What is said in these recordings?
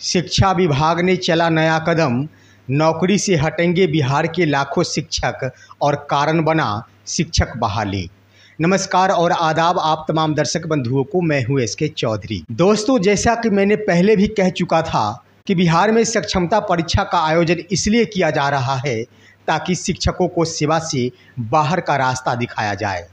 शिक्षा विभाग ने चला नया कदम, नौकरी से हटेंगे बिहार के लाखों शिक्षक और कारण बना शिक्षक बहाली। नमस्कार और आदाब आप तमाम दर्शक बंधुओं को, मैं हूं एसके चौधरी। दोस्तों, जैसा कि मैंने पहले भी कह चुका था कि बिहार में सक्षमता परीक्षा का आयोजन इसलिए किया जा रहा है ताकि शिक्षकों को सेवा से बाहर का रास्ता दिखाया जाए।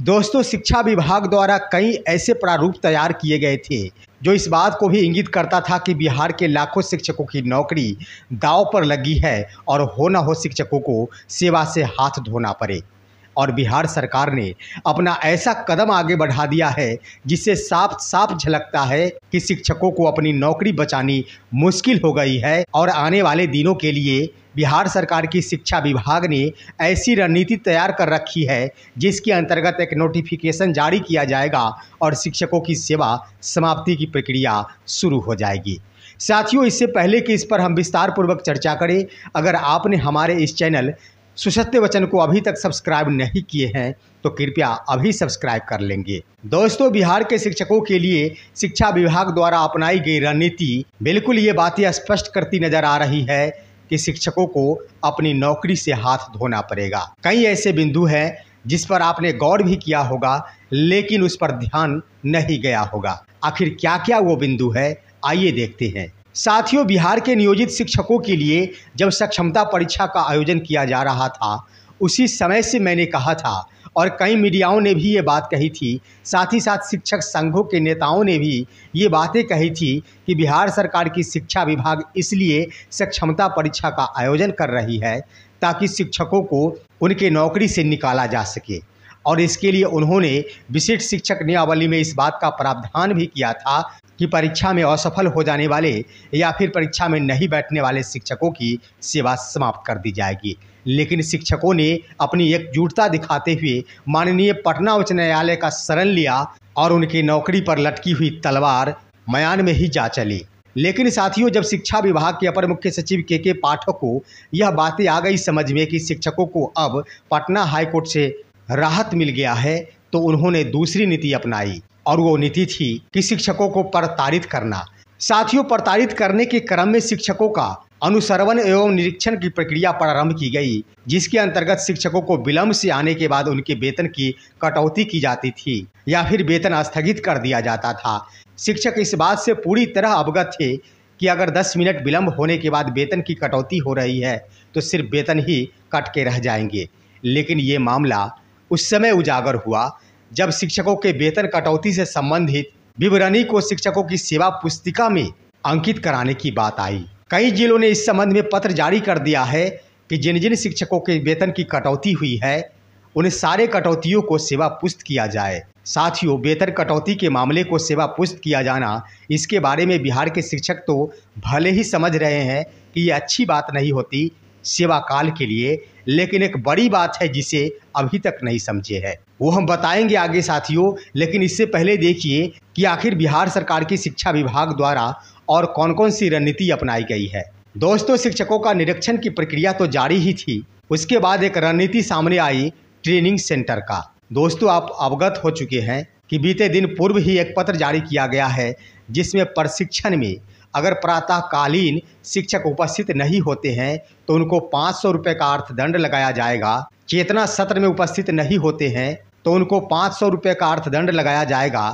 दोस्तों, शिक्षा विभाग द्वारा कई ऐसे प्रारूप तैयार किए गए थे जो इस बात को भी इंगित करता था कि बिहार के लाखों शिक्षकों की नौकरी दांव पर लगी है और हो न हो शिक्षकों को सेवा से हाथ धोना पड़े। और बिहार सरकार ने अपना ऐसा कदम आगे बढ़ा दिया है जिससे साफ साफ झलकता है कि शिक्षकों को अपनी नौकरी बचानी मुश्किल हो गई है। और आने वाले दिनों के लिए बिहार सरकार की शिक्षा विभाग ने ऐसी रणनीति तैयार कर रखी है जिसके अंतर्गत एक नोटिफिकेशन जारी किया जाएगा और शिक्षकों की सेवा समाप्ति की प्रक्रिया शुरू हो जाएगी। साथियों, इससे पहले कि इस पर हम विस्तार पूर्वक चर्चा करें, अगर आपने हमारे इस चैनल सुसत्य वचन को अभी तक सब्सक्राइब नहीं किए हैं तो कृपया अभी सब्सक्राइब कर लेंगे। दोस्तों, बिहार के शिक्षकों के लिए शिक्षा विभाग द्वारा अपनाई गई रणनीति बिल्कुल ये बातें स्पष्ट करती नजर आ रही है कि शिक्षकों को अपनी नौकरी से हाथ धोना पड़ेगा। कई ऐसे बिंदु हैं जिस पर आपने गौर भी किया होगा लेकिन उस पर ध्यान नहीं गया होगा। आखिर क्या क्या वो बिंदु है, आइए देखते हैं। साथियों, बिहार के नियोजित शिक्षकों के लिए जब सक्षमता परीक्षा का आयोजन किया जा रहा था उसी समय से मैंने कहा था और कई मीडियाओं ने भी ये बात कही थी, साथ ही साथ शिक्षक संघों के नेताओं ने भी ये बातें कही थी कि बिहार सरकार की शिक्षा विभाग इसलिए सक्षमता परीक्षा का आयोजन कर रही है ताकि शिक्षकों को उनके नौकरी से निकाला जा सके। और इसके लिए उन्होंने विशिष्ट शिक्षक नियमावली में इस बात का प्रावधान भी किया था कि परीक्षा में असफल हो जाने वाले या फिर परीक्षा में नहीं बैठने वाले शिक्षकों की सेवा समाप्त कर दी जाएगी। लेकिन शिक्षकों ने अपनी एकजुटता दिखाते हुए माननीय पटना उच्च न्यायालय का शरण लिया और उनकी नौकरी पर लटकी हुई तलवार म्यान में ही जा चली। लेकिन साथियों, जब शिक्षा विभाग के अपर मुख्य सचिव के पाठक को यह बातें आ गई समझ में कि शिक्षकों को अब पटना हाईकोर्ट से राहत मिल गया है तो उन्होंने दूसरी नीति अपनाई और वो नीति थी कि शिक्षकों को प्रताड़ित करना। साथियों, प्रताड़ित करने के क्रम में शिक्षकों का अनुश्रवण एवं निरीक्षण की प्रक्रिया प्रारंभ की गई जिसके अंतर्गत शिक्षकों को विलंब से आने के बाद उनके वेतन की कटौती की जाती थी या फिर वेतन स्थगित कर दिया जाता था। शिक्षक इस बात से पूरी तरह अवगत थे कि अगर 10 मिनट विलंब होने के बाद वेतन की कटौती हो रही है तो सिर्फ वेतन ही कट के रह जाएंगे। लेकिन ये मामला उस समय उजागर हुआ जब शिक्षकों के वेतन कटौती से संबंधित विवरणी को शिक्षकों की सेवा पुस्तिका में अंकित कराने की बात आई। कई जिलों ने इस संबंध में पत्र जारी कर दिया है कि जिन जिन शिक्षकों के वेतन की कटौती हुई है उन सारे कटौतियों को सेवा पुस्त किया जाए। साथियों, वेतन कटौती के मामले को सेवा पुस्त किया जाना, इसके बारे में बिहार के शिक्षक तो भले ही समझ रहे हैं कि ये अच्छी बात नहीं होती सेवा काल के लिए, लेकिन एक बड़ी बात है जिसे अभी तक नहीं समझे हैं, वो हम बताएंगे आगे साथियों। लेकिन इससे पहले देखिए कि आखिर बिहार सरकार की शिक्षा विभाग द्वारा और कौन कौन सी रणनीति अपनाई गई है। दोस्तों, शिक्षकों का निरीक्षण की प्रक्रिया तो जारी ही थी, उसके बाद एक रणनीति सामने आई ट्रेनिंग सेंटर का। दोस्तों, आप अवगत हो चुके हैं कि बीते दिन पूर्व ही एक पत्र जारी किया गया है जिसमें प्रशिक्षण में अगर प्रातःकालीन शिक्षक उपस्थित नहीं होते हैं तो उनको 500 रुपये का अर्थदंड लगाया जाएगा। चेतना सत्र में उपस्थित नहीं होते हैं तो उनको 500 रुपये का अर्थदंड लगाया जाएगा।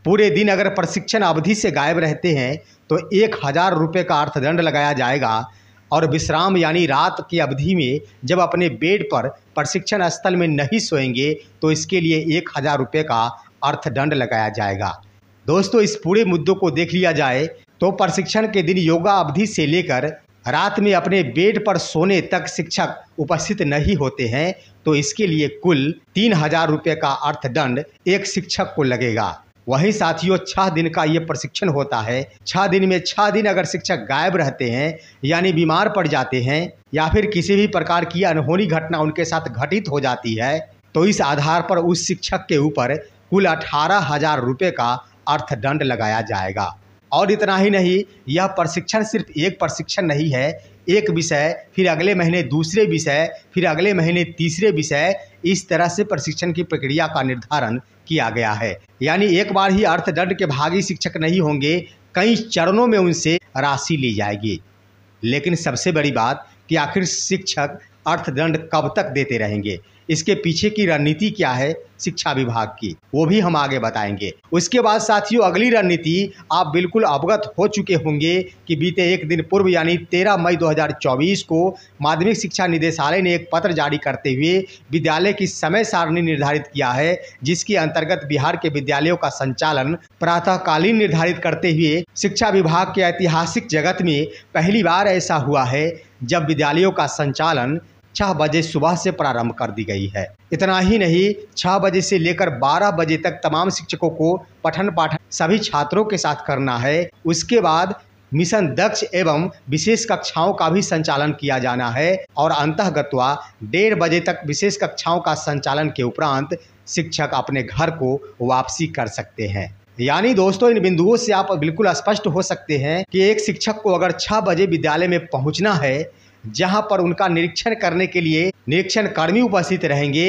पूरे दिन अगर प्रशिक्षण अवधि से गायब रहते हैं तो 1000 रुपये का अर्थदंड लगाया जाएगा। और विश्राम यानी रात की अवधि में जब अपने बेड पर प्रशिक्षण स्थल में नहीं सोएंगे तो इसके लिए 1000 रुपये का अर्थदंड लगाया जाएगा। दोस्तों, इस पूरे मुद्दों को देख लिया जाए तो प्रशिक्षण के दिन योगा अवधि से लेकर रात में अपने बेड पर सोने तक शिक्षक उपस्थित नहीं होते हैं तो इसके लिए कुल 3000 रुपये का अर्थदंड एक शिक्षक को लगेगा। वहीं साथियों, 6 दिन का ये प्रशिक्षण होता है। 6 दिन में 6 दिन अगर शिक्षक गायब रहते हैं यानी बीमार पड़ जाते हैं या फिर किसी भी प्रकार की अनहोनी घटना उनके साथ घटित हो जाती है तो इस आधार पर उस शिक्षक के ऊपर कुल 18,000 रुपये का अर्थदंड लगाया जाएगा। और इतना ही नहीं, यह प्रशिक्षण सिर्फ एक प्रशिक्षण नहीं है, एक विषय, फिर अगले महीने दूसरे विषय, फिर अगले महीने तीसरे विषय, इस तरह से प्रशिक्षण की प्रक्रिया का निर्धारण किया गया है। यानी एक बार ही अर्थदंड के भागी शिक्षक नहीं होंगे, कई चरणों में उनसे राशि ली जाएगी। लेकिन सबसे बड़ी बात कि आखिर शिक्षक अर्थदंड कब तक देते रहेंगे, इसके पीछे की रणनीति क्या है शिक्षा विभाग की, वो भी हम आगे बताएंगे। उसके बाद साथियों, अगली रणनीति आप बिल्कुल अवगत हो चुके होंगे कि बीते एक दिन पूर्व यानी 13 मई 2024 को माध्यमिक शिक्षा निदेशालय ने एक पत्र जारी करते हुए विद्यालय की समय सारणी निर्धारित किया है, जिसके अंतर्गत बिहार के विद्यालयों का संचालन प्रातःकालीन निर्धारित करते हुए शिक्षा विभाग के ऐतिहासिक जगत में पहली बार ऐसा हुआ है जब विद्यालयों का संचालन 6 बजे सुबह से प्रारंभ कर दी गई है। इतना ही नहीं, 6 बजे से लेकर 12 बजे तक तमाम शिक्षकों को पठन पाठन सभी छात्रों के साथ करना है। उसके बाद मिशन दक्ष एवं विशेष कक्षाओं का भी संचालन किया जाना है और अंतःगत्वा 1:30 बजे तक विशेष कक्षाओं का संचालन के उपरांत शिक्षक अपने घर को वापसी कर सकते हैं। यानी दोस्तों, इन बिंदुओं से आप बिल्कुल स्पष्ट हो सकते हैं कि एक शिक्षक को अगर 6 बजे विद्यालय में पहुंचना है, जहां पर उनका निरीक्षण करने के लिए निरीक्षण कर्मी उपस्थित रहेंगे,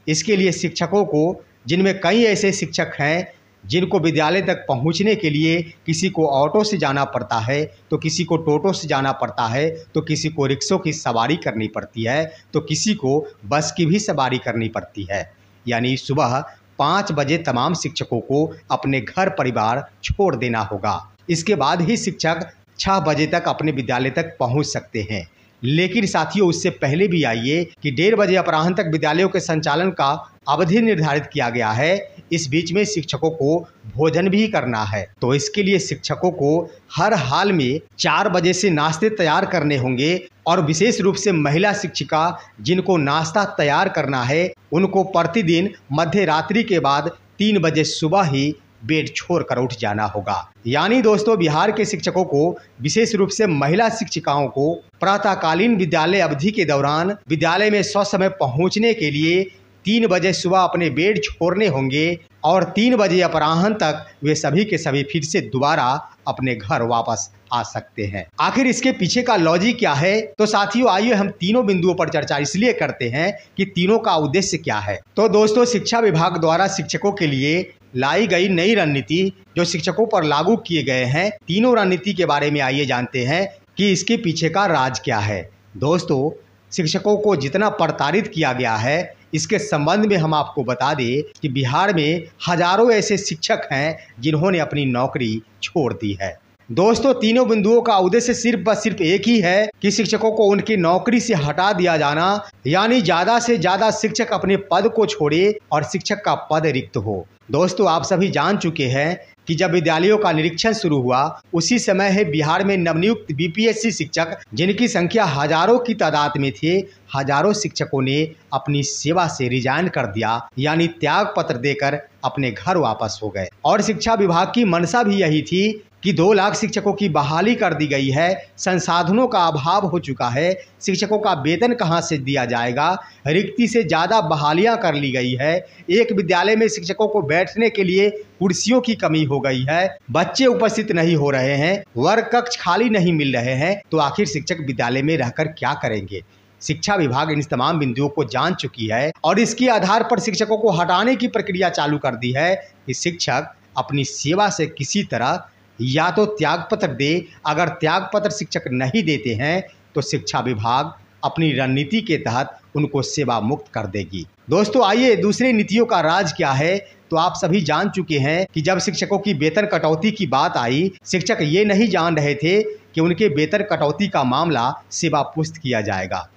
इसके लिए शिक्षकों को, जिनमें कई ऐसे शिक्षक हैं जिनको विद्यालय तक पहुंचने के लिए किसी को ऑटो से जाना पड़ता है, तो किसी को टोटो से जाना पड़ता है, तो किसी को रिक्शों की सवारी करनी पड़ती है, तो किसी को बस की भी सवारी करनी पड़ती है। यानी सुबह 5 बजे तमाम शिक्षकों को अपने घर परिवार छोड़ देना होगा। इसके बाद ही शिक्षक 6 बजे तक अपने विद्यालय तक पहुंच सकते हैं। लेकिन साथियों, उससे पहले भी आइए कि 1:30 बजे अपराह्न तक विद्यालयों के संचालन का अवधि निर्धारित किया गया है। इस बीच में शिक्षकों को भोजन भी करना है, तो इसके लिए शिक्षकों को हर हाल में 4 बजे से नाश्ते तैयार करने होंगे और विशेष रूप से महिला शिक्षिका जिनको नाश्ता तैयार करना है, उनको प्रतिदिन मध्य रात्रि के बाद 3 बजे सुबह ही बेड छोड़कर उठ जाना होगा। यानी दोस्तों, बिहार के शिक्षकों को, विशेष रूप से महिला शिक्षिकाओं को, प्रातःकालीन विद्यालय अवधि के दौरान विद्यालय में ससमय पहुंचने के लिए 3 बजे सुबह अपने बेड छोड़ने होंगे और 3 बजे अपराह्न तक वे सभी के सभी फिर से दोबारा अपने घर वापस आ सकते हैं। आखिर इसके पीछे का लॉजिक क्या है? तो साथियों, आइए हम तीनों बिंदुओं पर चर्चा इसलिए करते हैं कि तीनों का उद्देश्य क्या है। तो दोस्तों, शिक्षा विभाग द्वारा शिक्षकों के लिए लाई गई नई रणनीति जो शिक्षकों पर लागू किए गए हैं, तीनों रणनीति के बारे में आइए जानते हैं कि इसके पीछे का राज क्या है। दोस्तों, शिक्षकों को जितना प्रताड़ित किया गया है, इसके संबंध में हम आपको बता दें कि बिहार में हजारों ऐसे शिक्षक हैं जिन्होंने अपनी नौकरी छोड़ दी है। दोस्तों, तीनों बिंदुओं का उद्देश्य सिर्फ व सिर्फ एक ही है कि शिक्षकों को उनकी नौकरी से हटा दिया जाना, यानी ज़्यादा से ज़्यादा शिक्षक अपने पद को छोड़े और शिक्षक का पद रिक्त हो। दोस्तों, आप सभी जान चुके हैं कि जब विद्यालयों का निरीक्षण शुरू हुआ, उसी समय है बिहार में नवनियुक्त बीपीएससी शिक्षक, जिनकी संख्या हजारों की तादाद में थे, हजारों शिक्षकों ने अपनी सेवा से रिजाइन कर दिया, यानी त्याग पत्र देकर अपने घर वापस हो गए। और शिक्षा विभाग की मंशा भी यही थी कि 2 लाख शिक्षकों की बहाली कर दी गई है। संसाधनों का अभाव हो चुका है, शिक्षकों का वेतन कहां से दिया जाएगा, रिक्ति से ज़्यादा बहालियां कर ली गई है, एक विद्यालय में शिक्षकों को बैठने के लिए कुर्सियों की कमी हो गई है, बच्चे उपस्थित नहीं हो रहे हैं, वर्ग कक्ष खाली नहीं मिल रहे हैं, तो आखिर शिक्षक विद्यालय में रहकर क्या करेंगे। शिक्षा विभाग इन तमाम बिंदुओं को जान चुकी है और इसके आधार पर शिक्षकों को हटाने की प्रक्रिया चालू कर दी है कि शिक्षक अपनी सेवा से किसी तरह या तो त्यागपत्र दे। अगर त्यागपत्र शिक्षक नहीं देते हैं तो शिक्षा विभाग अपनी रणनीति के तहत उनको सेवा मुक्त कर देगी। दोस्तों, आइए दूसरी नीतियों का राज क्या है। तो आप सभी जान चुके हैं कि जब शिक्षकों की वेतन कटौती की बात आई, शिक्षक ये नहीं जान रहे थे कि उनके वेतन कटौती का मामला सेवा पुस्त किया जाएगा।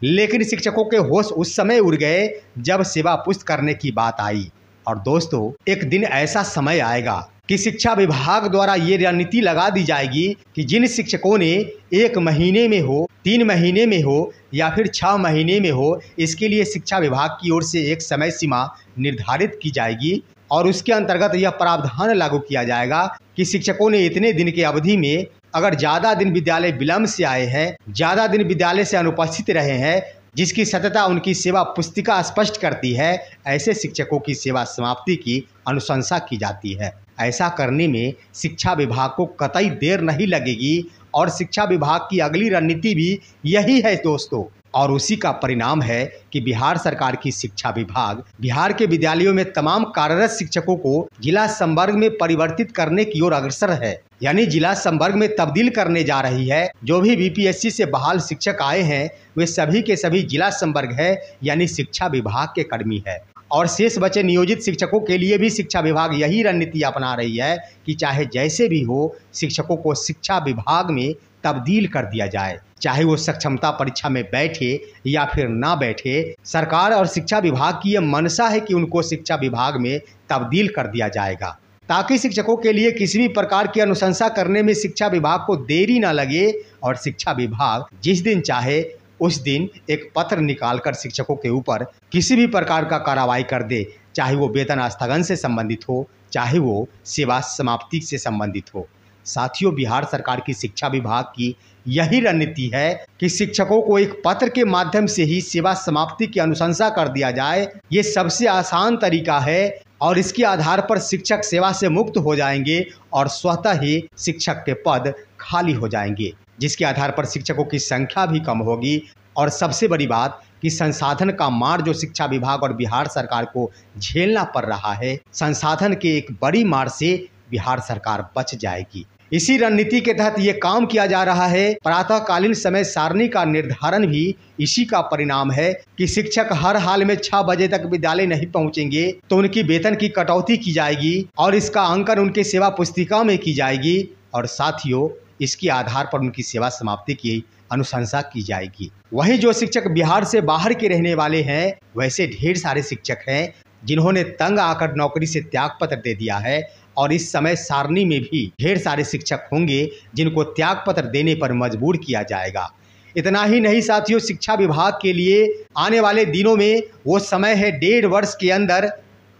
लेकिन शिक्षकों के होश उस समय उड़ गए जब सेवा पुस्त करने की बात आई। और दोस्तों, एक दिन ऐसा समय आएगा कि शिक्षा विभाग द्वारा ये रणनीति लगा दी जाएगी कि जिन शिक्षकों ने 1 महीने में हो, 3 महीने में हो या फिर 6 महीने में हो, इसके लिए शिक्षा विभाग की ओर से एक समय सीमा निर्धारित की जाएगी और उसके अंतर्गत यह प्रावधान लागू किया जाएगा कि शिक्षकों ने इतने दिन की अवधि में अगर ज़्यादा दिन विद्यालय विलम्ब से आए हैं, ज़्यादा दिन विद्यालय से अनुपस्थित रहे हैं, जिसकी सत्यता उनकी सेवा पुस्तिका स्पष्ट करती है, ऐसे शिक्षकों की सेवा समाप्ति की अनुशंसा की जाती है। ऐसा करने में शिक्षा विभाग को कतई देर नहीं लगेगी और शिक्षा विभाग की अगली रणनीति भी यही है दोस्तों और उसी का परिणाम है कि बिहार सरकार की शिक्षा विभाग बिहार के विद्यालयों में तमाम कार्यरत शिक्षकों को जिला संवर्ग में परिवर्तित करने की ओर अग्रसर है, यानी जिला संवर्ग में तब्दील करने जा रही है। जो भी बीपीएससी से बहाल शिक्षक आए हैं वे सभी के सभी जिला संवर्ग है, यानी शिक्षा विभाग के कर्मी है। और शेष बचे नियोजित शिक्षकों के लिए भी शिक्षा विभाग यही रणनीति अपना रही है कि चाहे जैसे भी हो शिक्षकों को शिक्षा विभाग में तब्दील कर दिया जाए, चाहे वो सक्षमता परीक्षा में बैठे या फिर ना बैठे। सरकार और शिक्षा विभाग की यह मंशा है कि उनको शिक्षा विभाग में तब्दील कर दिया जाएगा, ताकि शिक्षकों के लिए किसी भी प्रकार की अनुशंसा करने में शिक्षा विभाग को देरी ना लगे और शिक्षा विभाग जिस दिन चाहे उस दिन एक पत्र निकालकर शिक्षकों के ऊपर किसी भी प्रकार का कार्रवाई कर दे, चाहे वो वेतन स्थगन से संबंधित हो, चाहे वो सेवा समाप्ति से संबंधित हो। साथियों, बिहार सरकार की शिक्षा विभाग की यही रणनीति है कि शिक्षकों को एक पत्र के माध्यम से ही सेवा समाप्ति की अनुशंसा कर दिया जाए। ये सबसे आसान तरीका है और इसके आधार पर शिक्षक सेवा से मुक्त हो जाएंगे और स्वतः ही शिक्षक के पद खाली हो जाएंगे, जिसके आधार पर शिक्षकों की संख्या भी कम होगी। और सबसे बड़ी बात कि संसाधन का मार जो शिक्षा विभाग और बिहार सरकार को झेलना पड़ रहा है, संसाधन के एक बड़ी मार से बिहार सरकार बच जाएगी। इसी रणनीति के तहत ये काम किया जा रहा है। प्रातःकालीन समय सारणी का निर्धारण भी इसी का परिणाम है कि शिक्षक हर हाल में 6 बजे तक विद्यालय नहीं पहुंचेंगे तो उनकी वेतन की कटौती की जाएगी और इसका अंकन उनके सेवा पुस्तिका में की जाएगी और साथियों इसके आधार पर उनकी सेवा समाप्ति की अनुशंसा की जाएगी। वहीं जो शिक्षक बिहार से बाहर के रहने वाले हैं, वैसे ढेर सारे शिक्षक हैं जिन्होंने तंग आकर नौकरी से त्यागपत्र दे दिया है और इस समय सारणी में भी ढेर सारे शिक्षक होंगे जिनको त्यागपत्र देने पर मजबूर किया जाएगा। इतना ही नहीं साथियों, शिक्षा विभाग के लिए आने वाले दिनों में वो समय है 1.5 वर्ष के अंदर,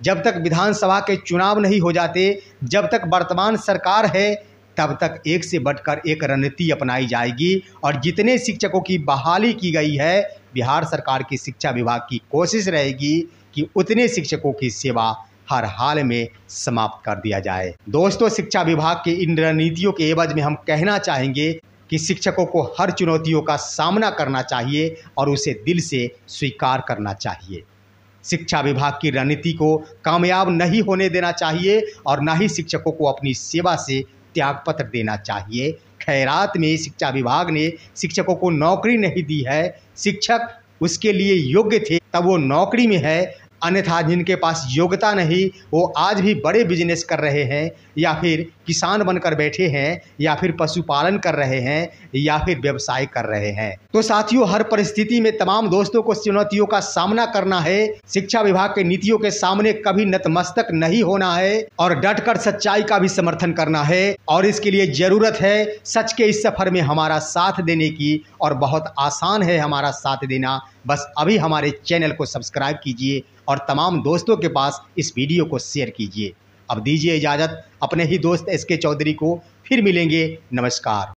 जब तक विधानसभा के चुनाव नहीं हो जाते, जब तक वर्तमान सरकार है, तब तक एक से बढ़कर एक रणनीति अपनाई जाएगी और जितने शिक्षकों की बहाली की गई है, बिहार सरकार की शिक्षा विभाग की कोशिश रहेगी कि उतने शिक्षकों की सेवा हर हाल में समाप्त कर दिया जाए। दोस्तों, शिक्षा विभाग के इन रणनीतियों के एवज में हम कहना चाहेंगे कि शिक्षकों को हर चुनौतियों का सामना करना चाहिए और उसे दिल से स्वीकार करना चाहिए। शिक्षा विभाग की रणनीति को कामयाब नहीं होने देना चाहिए और ना ही शिक्षकों को अपनी सेवा से त्यागपत्र देना चाहिए। खैरात में शिक्षा विभाग ने शिक्षकों को नौकरी नहीं दी है। शिक्षक उसके लिए योग्य थे तब वो नौकरी में है, अन्यथा जिनके पास योग्यता नहीं वो आज भी बड़े बिजनेस कर रहे हैं या फिर किसान बनकर बैठे हैं या फिर पशुपालन कर रहे हैं या फिर व्यवसाय कर रहे हैं। तो साथियों, हर परिस्थिति में तमाम दोस्तों को चुनौतियों का सामना करना है। शिक्षा विभाग के नीतियों के सामने कभी नतमस्तक नहीं होना है और डटकर सच्चाई का भी समर्थन करना है और इसके लिए जरूरत है सच के इस सफर में हमारा साथ देने की और बहुत आसान है हमारा साथ देना। बस अभी हमारे चैनल को सब्सक्राइब कीजिए और तमाम दोस्तों के पास इस वीडियो को शेयर कीजिए। अब दीजिए इजाज़त अपने ही दोस्त SK चौधरी को। फिर मिलेंगे। नमस्कार।